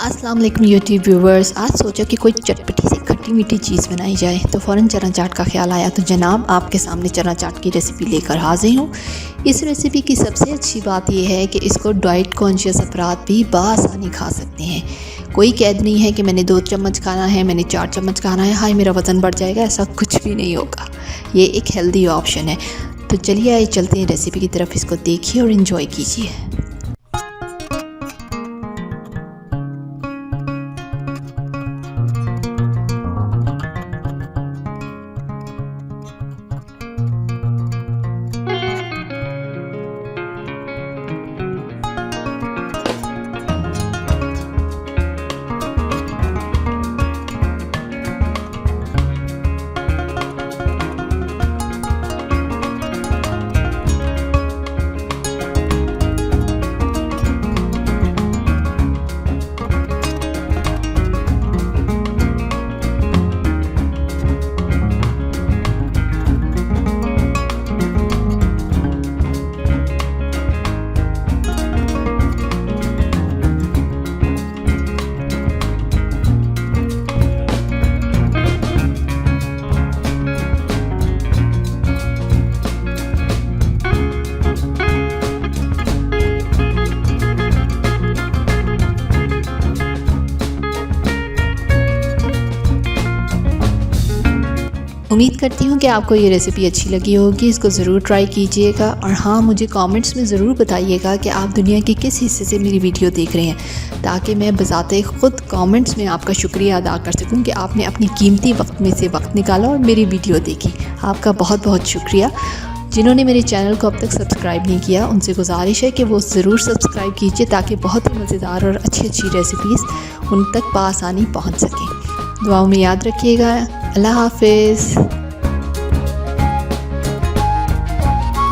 अस्सलाम वालेकुम YouTube viewers. आज सोचा कि कोई चटपटी सी खट्टी मीठी चीज़ बनाई जाए तो फ़ौरन चना चाट का ख्याल आया। तो जनाब आपके सामने चना चाट की रेसिपी लेकर हाजिर हूँ। इस रेसिपी की सबसे अच्छी बात यह है कि इसको डाइट कॉन्शियस अफराद भी बआसानी खा सकते हैं। कोई कैद नहीं है कि मैंने 2 चम्मच खाना है, मैंने 4 चम्मच खाना है, हाय मेरा वज़न बढ़ जाएगा, ऐसा कुछ भी नहीं होगा। ये एक हेल्दी ऑप्शन है। तो चलिए आइए चलते हैं रेसिपी की तरफ, इसको देखिए और इन्जॉय कीजिए। उम्मीद करती हूँ कि आपको ये रेसिपी अच्छी लगी होगी। इसको ज़रूर ट्राई कीजिएगा और हाँ, मुझे कमेंट्स में ज़रूर बताइएगा कि आप दुनिया के किस हिस्से से मेरी वीडियो देख रहे हैं, ताकि मैं बजाते ख़ुद कमेंट्स में आपका शुक्रिया अदा कर सकूँ कि आपने अपनी कीमती वक्त में से वक्त निकाला और मेरी वीडियो देखी। आपका बहुत बहुत शुक्रिया। जिन्होंने मेरे चैनल को अब तक सब्सक्राइब नहीं किया, उनसे गुजारिश है कि वो ज़रूर सब्सक्राइब कीजिए, ताकि बहुत ही मज़ेदार और अच्छी रेसिपीज़ उन तक बआसानी पहुँच सकें। दुआओं में याद रखिएगा। अल्लाह हाफ़िज़।